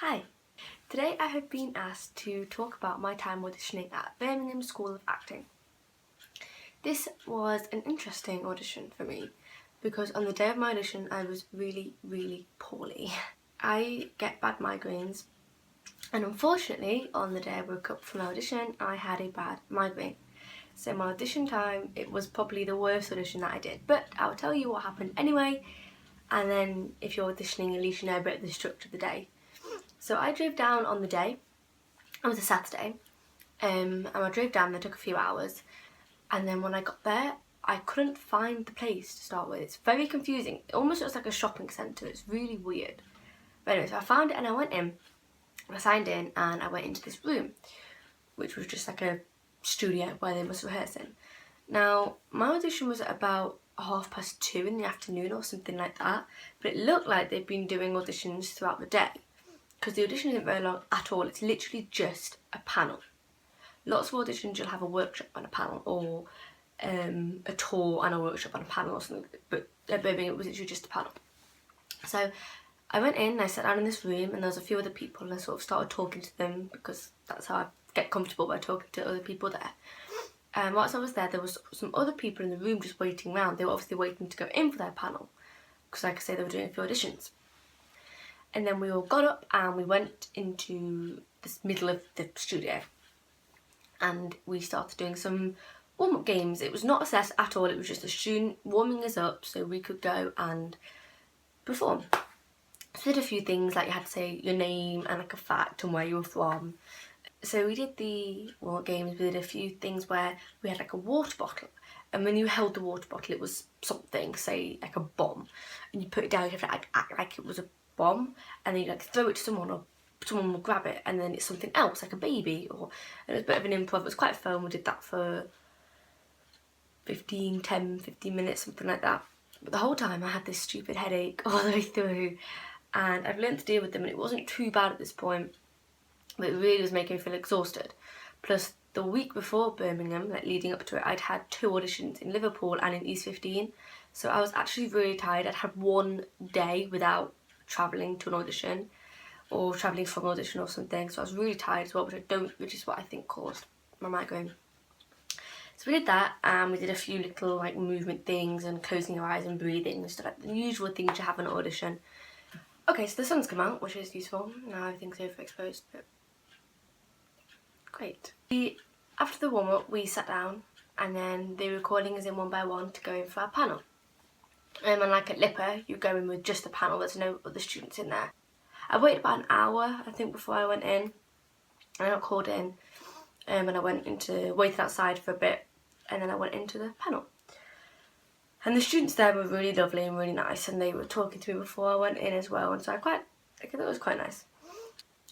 Hi, today I have been asked to talk about my time auditioning at Birmingham School of Acting. This was an interesting audition for me because on the day of my audition I was really poorly. I get bad migraines, and unfortunately on the day I woke up for my audition I had a bad migraine. So my audition time, it was probably the worst audition that I did, but I'll tell you what happened anyway, and then if you're auditioning at least you know a bit of the structure of the day. So I drove down on the day. It was a Saturday, and I drove down. It took a few hours, and then when I got there, I couldn't find the place to start with. It's very confusing. It almost looks like a shopping centre. It's really weird. But anyway, so I found it and I went in. I signed in and I went into this room, which was just like a studio where they must rehearse in. Now, my audition was at about 2:30 in the afternoon or something like that, but it looked like they'd been doing auditions throughout the day, because the audition isn't very long at all. It's literally just a panel. Lots of auditions you'll have a workshop on a panel, or a tour and a workshop on a panel or something, but at Birmingham it was literally just a panel. So I went in, I sat down in this room, and there was a few other people, and I sort of started talking to them because that's how I get comfortable, by talking to other people there. Whilst I was there was some other people in the room just waiting around. They were obviously waiting to go in for their panel because, like I say, they were doing a few auditions. And then we all got up and we went into this middle of the studio and we started doing some warm-up games. It was not assessed at all, it was just a student warming us up so we could go and perform. So we did a few things, like you had to say your name and like a fact and where you were from. So we did the warm-up games. We did a few things where we had like a water bottle, and when you held the water bottle it was something, say like a bomb, and you put it down, you have to act like it was a bomb, and then you like throw it to someone, or someone will grab it and then it's something else, like a baby, and it was a bit of an improv. It was quite fun. We did that for 15 minutes, something like that. But the whole time I had this stupid headache all the way through, and I've learned to deal with them, and it wasn't too bad at this point, but it really was making me feel exhausted. Plus the week before Birmingham, like leading up to it, I'd had 2 auditions in Liverpool and in East 15, so I was actually really tired. I'd had one day without travelling to an audition or travelling from an audition or something, so I was really tired as well, which is what I think caused my migraine. So we did that, and we did a few little like movement things and closing your eyes and breathing and stuff, like the usual things you have in an audition. Okay, so the sun's come out, which is useful. Now everything's overexposed, but great. After the warm-up we sat down, and then the recording is in one by one to go in for our panel. And like at Lipper, you go in with just the panel, there's no other students in there. I waited about an hour, I think, before I went in, and I got called in, and I waited outside for a bit, and then I went into the panel. And the students there were really lovely and really nice, and they were talking to me before I went in as well, and so I thought it was quite nice.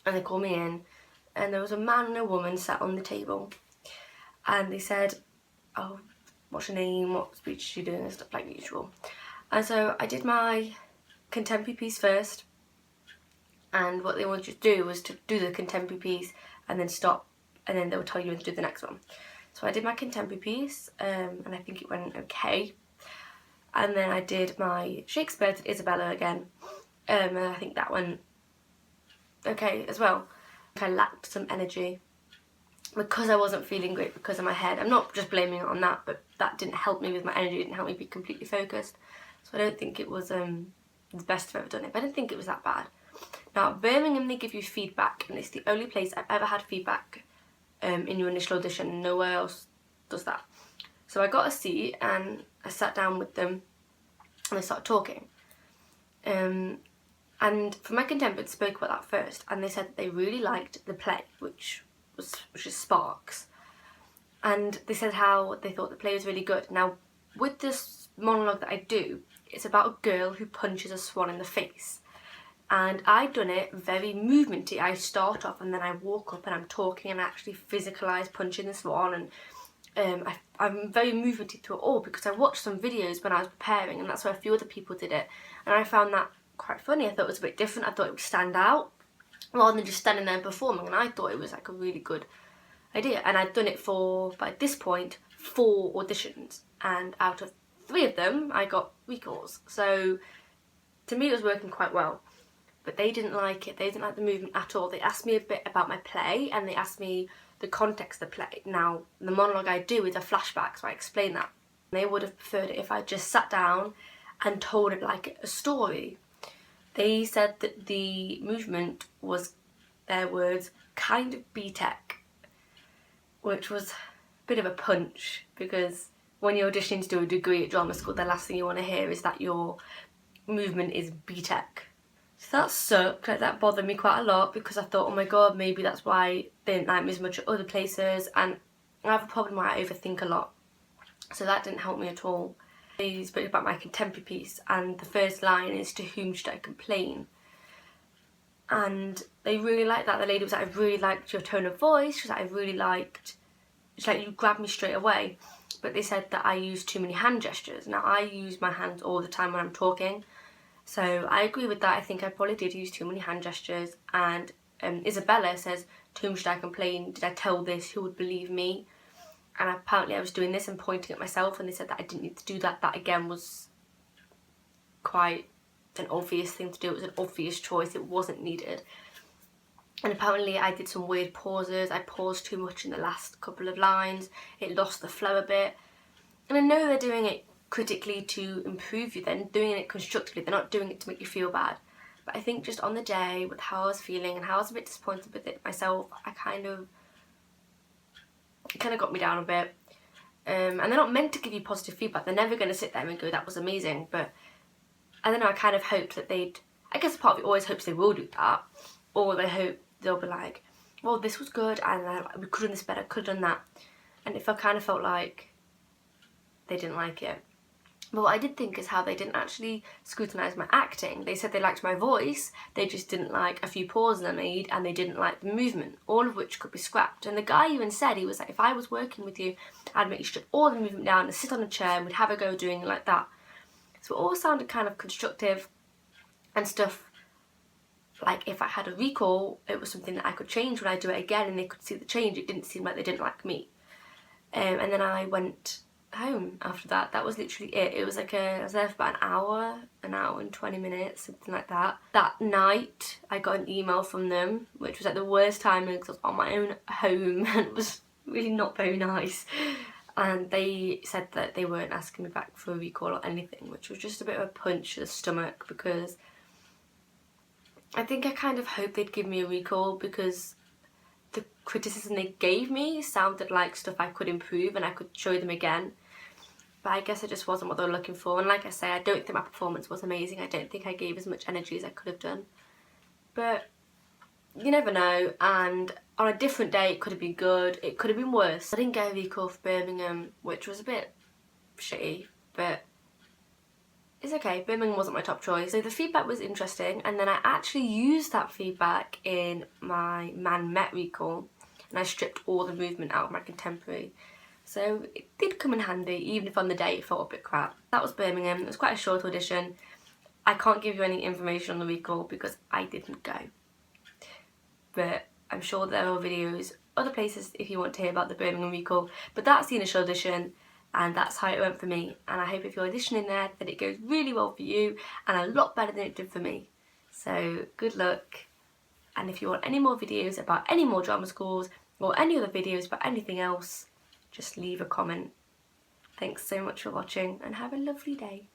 And they called me in, and there was a man and a woman sat on the table, and they said, "Oh, what's your name, what speech are you doing," and stuff like usual. And so I did my contemporary piece first, and what they wanted you to do was to do the contemporary piece and then stop, and then they would tell you when to do the next one. So I did my contemporary piece, and I think it went okay. And then I did my Shakespeare to Isabella again, and I think that went okay as well. I lacked some energy because I wasn't feeling great because of my head. I'm not just blaming it on that, but that didn't help me with my energy, it didn't help me be completely focused. So I don't think it was the best I've ever done it, but I didn't think it was that bad. Now at Birmingham they give you feedback, and it's the only place I've ever had feedback in your initial audition. Nowhere else does that. So I got a seat and I sat down with them and they started talking. And for my contemporary, spoke about that first, and they said that they really liked the play, which is Sparks. And they said how they thought the play was really good. Now, with this monologue that I do, it's about a girl who punches a swan in the face. And I'd done it very movementy. I start off and then I walk up and I'm talking and I actually physicalise punching the swan, and I'm very movementy to it all because I watched some videos when I was preparing, and that's where a few other people did it, and I found that quite funny. I thought it was a bit different. I thought it would stand out rather than just standing there and performing, and I thought it was like a really good idea. And I'd done it for, by this point, 4 auditions, and out of 3 of them I got recalls, so to me it was working quite well. but they didn't like it. They didn't like the movement at all. They asked me a bit about my play, and they asked me the context of the play. Now, the monologue I do is a flashback, so I explain that. They would have preferred it if I just sat down and told it like a story. They said that the movement was, their words, kind of B-Tech, which was a bit of a punch, because when you're auditioning to do a degree at drama school, the last thing you want to hear is that your movement is B-Tech. So that sucked, like that bothered me quite a lot, because I thought, oh my god, maybe that's why they didn't like me as much at other places, and I have a problem where I overthink a lot. So that didn't help me at all. They spoke about my contemporary piece, and the first line is, "To whom should I complain?" And they really liked that. The lady was like, "I really liked your tone of voice." She was like, "I really liked," she's like, "you grabbed me straight away." But they said that I use too many hand gestures. Now, I use my hands all the time when I'm talking, so I agree with that. I think I probably did use too many hand gestures. And Isabella says, "To whom should I complain? Did I tell this? Who would believe me?" And apparently I was doing this and pointing at myself, and they said that I didn't need to do that. That again was quite an obvious thing to do. It was an obvious choice. It wasn't needed. And apparently I did some weird pauses. I paused too much in the last couple of lines. It lost the flow a bit. And I know they're doing it critically to improve you. They're doing it constructively. They're not doing it to make you feel bad. But I think just on the day, with how I was feeling and how I was a bit disappointed with it myself, it kind of got me down a bit. And they're not meant to give you positive feedback. They're never going to sit there and go, "That was amazing." But I don't know, I kind of hoped that they'd, I guess part of it always hopes they will do that, or they hope they'll be like, "Well, this was good, and we could have done this better, could have done that." And if I kind of felt like they didn't like it. But what I did think is how they didn't actually scrutinise my acting. They said they liked my voice, they just didn't like a few pauses I made, and they didn't like the movement, all of which could be scrapped. And the guy even said, he was like, "If I was working with you, I'd make you strip all the movement down and sit on a chair and we'd have a go doing it like that." So it all sounded kind of constructive and stuff. Like, if I had a recall, it was something that I could change when I do it again, and they could see the change. It didn't seem like they didn't like me. And then I went home after that. That was literally it. It was like I was there for about an hour and 20 minutes, something like that. That night I got an email from them, which was like the worst timing because I was on my own home and it was really not very nice. And they said that they weren't asking me back for a recall or anything, which was just a bit of a punch to the stomach, because I think I kind of hoped they'd give me a recall, because the criticism they gave me sounded like stuff I could improve and I could show them again. But I guess it just wasn't what they were looking for. And like I say, I don't think my performance was amazing. I don't think I gave as much energy as I could have done. But you never know, and on a different day it could have been good, it could have been worse. I didn't get a recall for Birmingham, which was a bit shitty, but it's okay. Birmingham wasn't my top choice. So the feedback was interesting, and then I actually used that feedback in my Man Met recall, and I stripped all the movement out of my contemporary. So it did come in handy, even if on the day it felt a bit crap. That was Birmingham. It was quite a short audition. I can't give you any information on the recall because I didn't go. But I'm sure there are videos, other places if you want to hear about the Birmingham recall. But that's the initial audition, and that's how it went for me. And I hope if you're auditioning there that it goes really well for you, and a lot better than it did for me. So good luck. And if you want any more videos about any more drama schools, or any other videos about anything else, just leave a comment. Thanks so much for watching, and have a lovely day.